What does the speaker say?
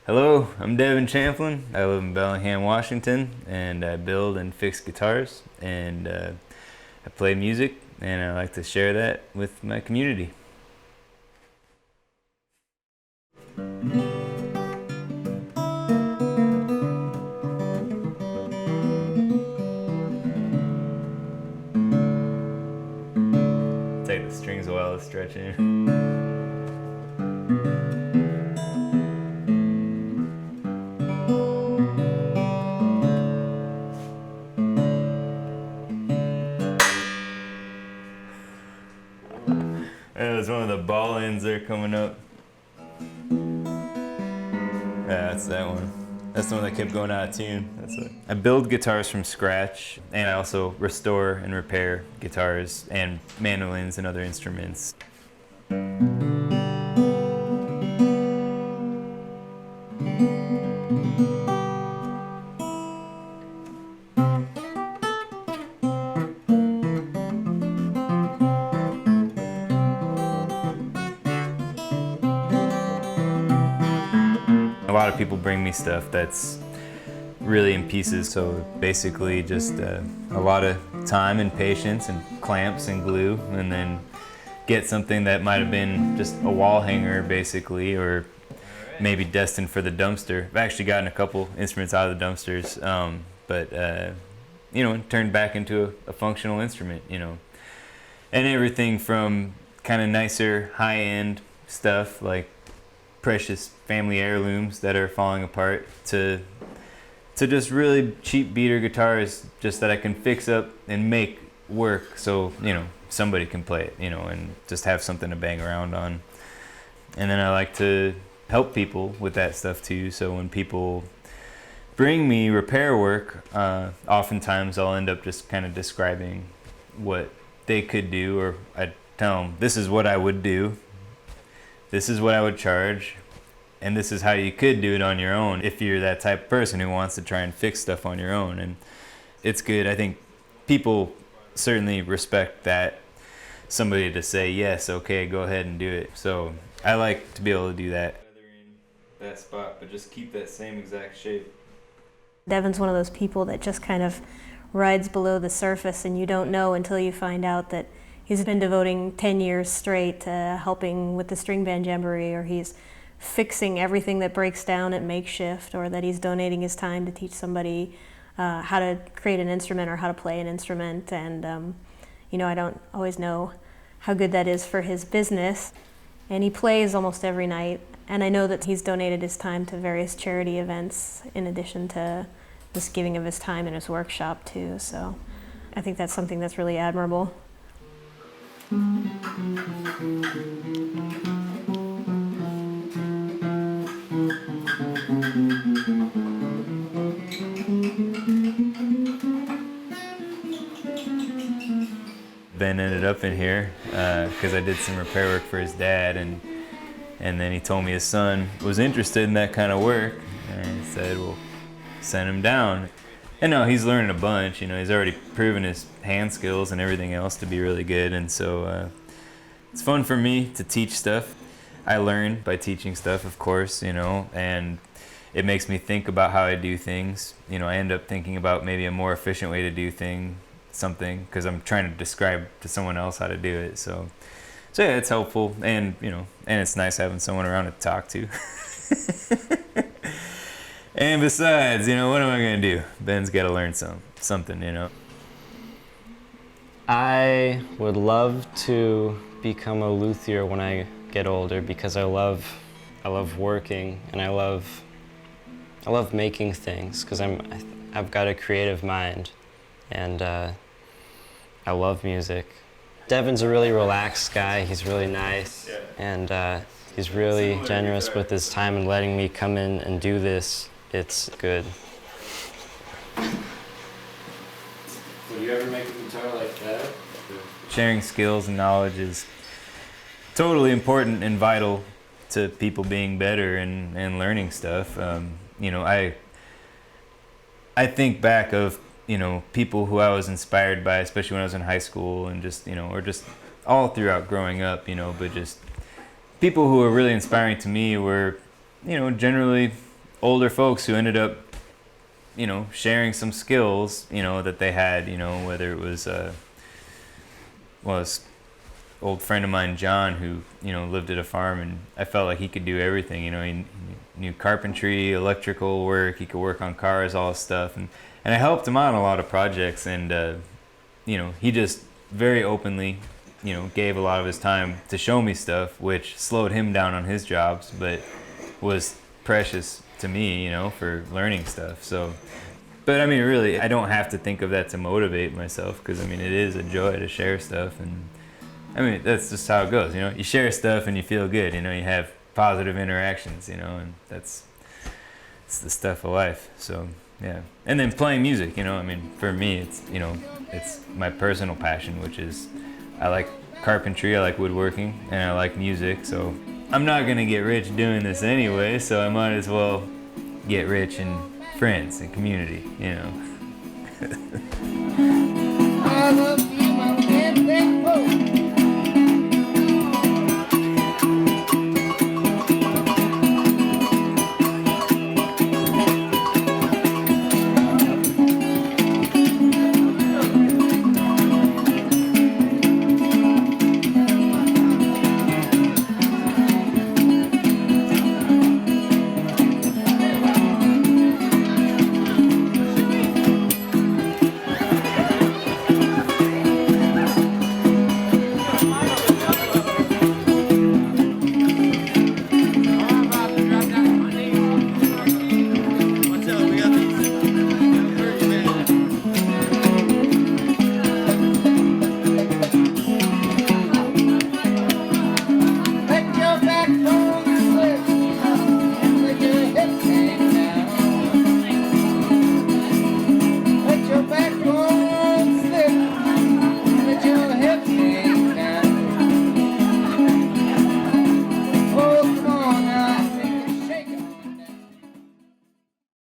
Hello, I'm Devin Champlin. I live in Bellingham, Washington, and I build and fix guitars, and I play music, and I like to share that with my community. Take the strings a while to stretch in. That was one of the ball ends there coming up. Yeah, that's that one. That's the one that kept going out of tune. I build guitars from scratch, and I also restore and repair guitars and mandolins and other instruments. A lot of people bring me stuff that's really in pieces, so basically just a lot of time and patience and clamps and glue, and then get something that might have been just a wall hanger basically, or maybe destined for the dumpster. I've actually gotten a couple instruments out of the dumpsters, but you know, turned back into a functional instrument, you know. And everything from kind of nicer high-end stuff like precious family heirlooms that are falling apart to just really cheap beater guitars just that I can fix up and make work so, you know, somebody can play it, you know, and just have something to bang around on. And then I like to help people with that stuff too, so when people bring me repair work, oftentimes I'll end up just kind of describing what they could do, or I tell them, this is what I would do, this is what I would charge, and this is how you could do it on your own if you're that type of person who wants to try and fix stuff on your own. And it's good. I think people certainly respect that, somebody to say, yes, okay, go ahead and do it. So I like to be able to do that. That spot, but just keep that same exact shape. Devin's one of those people that just kind of rides below the surface, and you don't know until you find out that he's been devoting 10 years straight to helping with the string band jamboree, or he's fixing everything that breaks down at makeshift, or that he's donating his time to teach somebody how to create an instrument or how to play an instrument. And you know, I don't always know how good that is for his business. And he plays almost every night, and I know that he's donated his time to various charity events in addition to just giving of his time in his workshop too. So I think that's something that's really admirable. Ben ended up in here because I did some repair work for his dad, and then he told me his son was interested in that kind of work, and he said, well, send him down. And no, he's learning a bunch, you know, he's already proven his hand skills and everything else to be really good, and so it's fun for me to teach stuff. I learn by teaching stuff, of course, you know, and it makes me think about how I do things. You know, I end up thinking about maybe a more efficient way to do something because I'm trying to describe to someone else how to do it. So yeah, it's helpful, and you know, and it's nice having someone around to talk to. And besides, you know, what am I gonna do? Ben's got to learn something, you know. I would love to become a luthier when I get older, because I love working, and I love making things, because I've got a creative mind, and I love music. Devin's a really relaxed guy. He's really nice, and he's really generous with his time and letting me come in and do this. It's good. Would you ever make a guitar like that? Sharing skills and knowledge is totally important and vital to people being better and learning stuff. You know, I think back of, you know, people who I was inspired by, especially when I was in high school, and just, you know, or just all throughout growing up, you know, but just people who were really inspiring to me were, you know, generally older folks who ended up, sharing some skills, that they had, whether it was, this old friend of mine, John, who, lived at a farm, and I felt like he could do everything, he knew carpentry, electrical work, he could work on cars, all this stuff, and I helped him out on a lot of projects, and, he just very openly, gave a lot of his time to show me stuff, which slowed him down on his jobs, but was precious to me, for learning stuff. So, but I mean, really, I don't have to think of that to motivate myself, because I mean, it is a joy to share stuff, and I mean, that's just how it goes. You share stuff and you feel good. You have positive interactions. And it's the stuff of life. So yeah, and then playing music. I mean, for me, it's it's my personal passion, which is I like carpentry, I like woodworking, and I like music. So I'm not gonna get rich doing this anyway, so I might as well get rich in friends and community, I love